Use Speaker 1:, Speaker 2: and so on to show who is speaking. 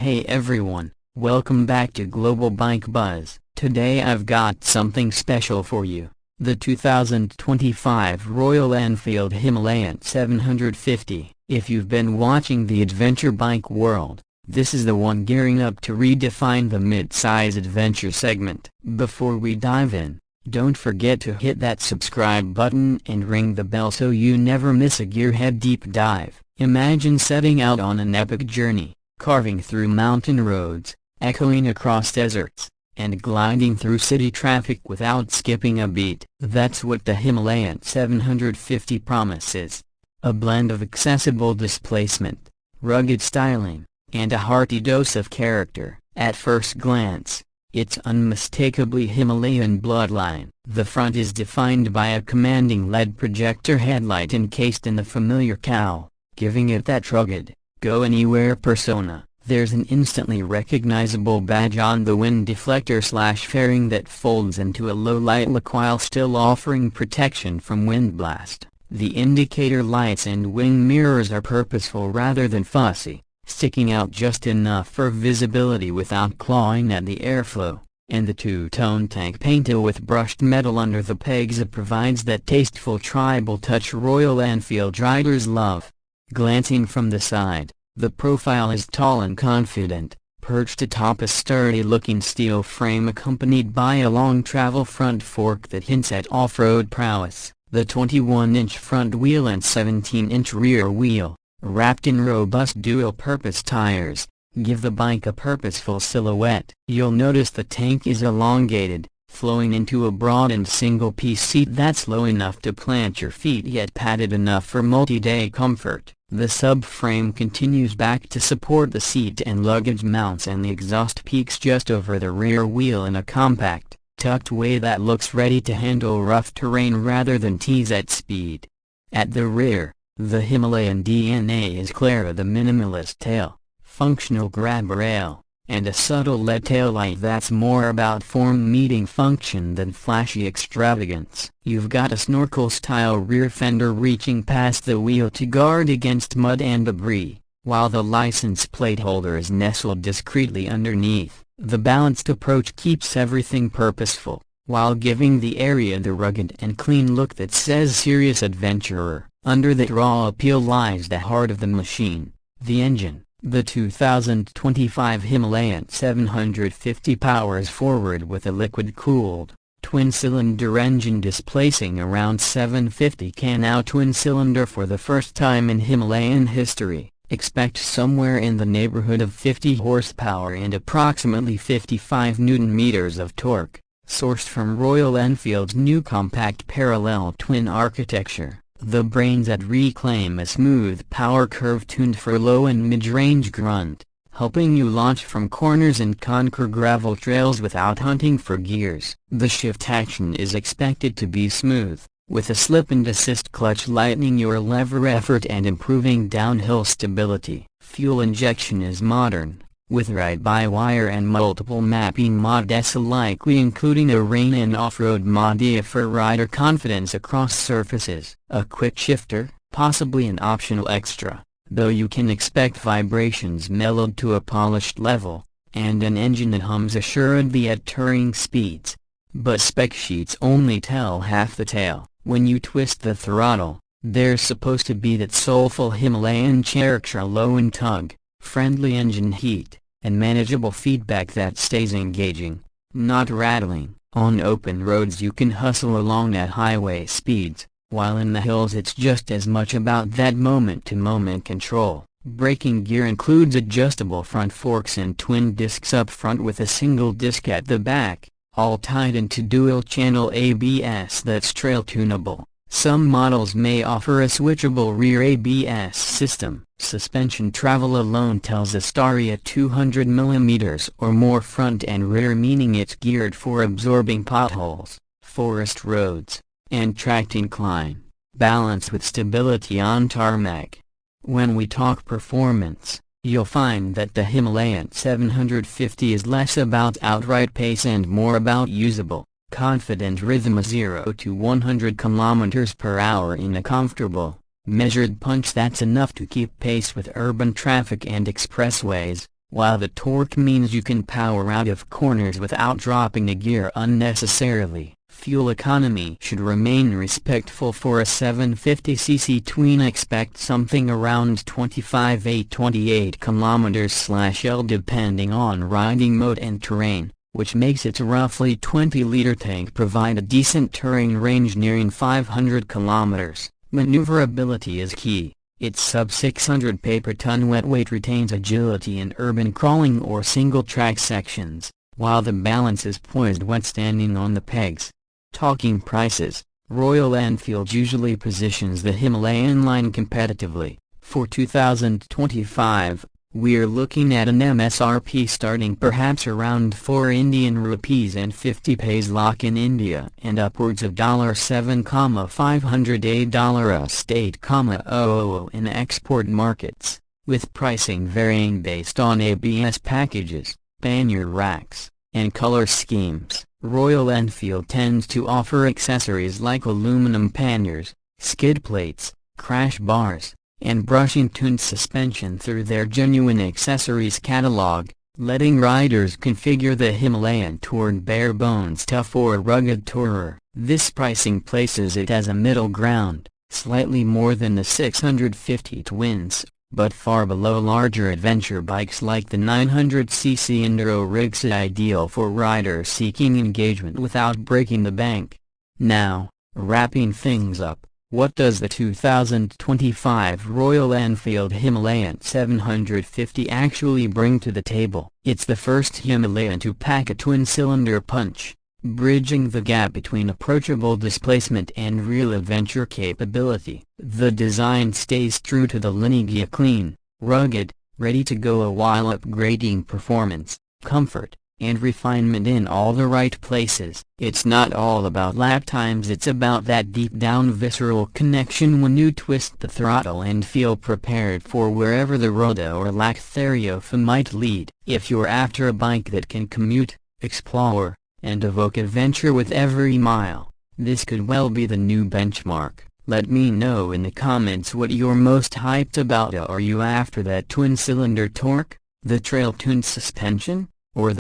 Speaker 1: Hey everyone, welcome back to Global Bike Buzz. Today I've got something special for you. The 2025 Royal Enfield Himalayan 750. If you've been watching the adventure bike world, this is the one gearing up to redefine the mid-size adventure segment. Before we dive in, don't forget to hit that subscribe button and ring the bell so you never miss a gearhead deep dive. Imagine setting out on an epic journey, carving through mountain roads, echoing across deserts, and gliding through city traffic without skipping a beat. That's what the Himalayan 750 promises. A blend of accessible displacement, rugged styling, and a hearty dose of character. At first glance, it's unmistakably Himalayan bloodline. The front is defined by a commanding LED projector headlight encased in the familiar cowl, giving it that rugged, go-anywhere persona. There's an instantly recognizable badge on the wind deflector/fairing that folds into a low-light look while still offering protection from wind blast. The indicator lights and wing mirrors are purposeful rather than fussy, sticking out just enough for visibility without clawing at the airflow. And the two-tone tank painted with brushed metal under the pegs provides that tasteful tribal touch Royal Enfield riders love. Glancing from the side, the profile is tall and confident, perched atop a sturdy-looking steel frame accompanied by a long travel front fork that hints at off-road prowess. The 21-inch front wheel and 17-inch rear wheel, wrapped in robust dual-purpose tires, give the bike a purposeful silhouette. You'll notice the tank is elongated, flowing into a broadened single-piece seat that's low enough to plant your feet yet padded enough for multi-day comfort. The subframe continues back to support the seat and luggage mounts, and the exhaust peaks just over the rear wheel in a compact, tucked way that looks ready to handle rough terrain rather than tease at speed. At the rear, the Himalayan DNA is clear: the minimalist tail, functional grab rail, and a subtle LED taillight that's more about form meeting function than flashy extravagance. You've got a snorkel-style rear fender reaching past the wheel to guard against mud and debris, while the license plate holder is nestled discreetly underneath. The balanced approach keeps everything purposeful, while giving the area the rugged and clean look that says serious adventurer. Under that raw appeal lies the heart of the machine, the engine. The 2025 Himalayan 750 powers forward with a liquid-cooled, twin-cylinder engine displacing around 750 kN. Now twin-cylinder for the first time in Himalayan history. Expect somewhere in the neighborhood of 50 horsepower and approximately 55 Nm of torque, sourced from Royal Enfield's new compact parallel twin architecture. The brains that reclaim a smooth power curve tuned for low and mid-range grunt, helping you launch from corners and conquer gravel trails without hunting for gears. The shift action is expected to be smooth, with a slip-and-assist clutch lightening your lever effort and improving downhill stability. Fuel injection is modern, with ride-by-wire and multiple mapping mods likely including a rain and off-road mod for rider confidence across surfaces. A quick shifter, possibly an optional extra, though you can expect vibrations mellowed to a polished level, and an engine that hums assuredly at touring speeds. But spec sheets only tell half the tale. When you twist the throttle, there's supposed to be that soulful Himalayan character low and tug, friendly engine heat, and manageable feedback that stays engaging, not rattling. On open roads you can hustle along at highway speeds, while in the hills it's just as much about that moment-to-moment control. Braking gear includes adjustable front forks and twin discs up front with a single disc at the back, all tied into dual-channel ABS that's trail-tunable. Some models may offer a switchable rear ABS system. Suspension travel alone tells a story at 200 mm or more front and rear, meaning it's geared for absorbing potholes, forest roads, and tracked incline, balanced with stability on tarmac. When we talk performance, you'll find that the Himalayan 750 is less about outright pace and more about usable, confident rhythm. A 0 to 100 km/h in a comfortable, measured punch that's enough to keep pace with urban traffic and expressways, while the torque means you can power out of corners without dropping the gear unnecessarily. Fuel economy should remain respectful for a 750cc tween. Expect something around 25-28 km/L depending on riding mode and terrain, which makes its roughly 20-liter tank provide a decent touring range nearing 500 km. Maneuverability is key. Its sub-600 pay-per-ton wet weight retains agility in urban crawling or single-track sections, while the balance is poised when standing on the pegs. Talking prices, Royal Enfield usually positions the Himalayan line competitively. For 2025, we're looking at an MSRP starting perhaps around 4 Indian rupees and 50 paise lakh in India and upwards of $7,500 a state,000 in export markets, with pricing varying based on ABS packages, pannier racks, and color schemes. Royal Enfield tends to offer accessories like aluminum panniers, skid plates, crash bars, and brushing-tuned suspension through their genuine accessories catalog, letting riders configure the Himalayan toward bare-bones tough or rugged tourer. This pricing places it as a middle ground, slightly more than the 650 twins, but far below larger adventure bikes like the 900cc Enduro Rixxa, ideal for riders seeking engagement without breaking the bank. Now, wrapping things up, what does the 2025 Royal Enfield Himalayan 750 actually bring to the table? It's the first Himalayan to pack a twin-cylinder punch, bridging the gap between approachable displacement and real adventure capability. The design stays true to the lineage: clean, rugged, ready to go, while upgrading performance, comfort, and refinement in all the right places. It's not all about lap times, it's about that deep-down visceral connection when you twist the throttle and feel prepared for wherever the road or Lactheriofa might lead. If you're after a bike that can commute, explore, and evoke adventure with every mile, this could well be the new benchmark. Let me know in the comments what you're most hyped about. Are you after that twin-cylinder torque, the trail-tuned suspension, or the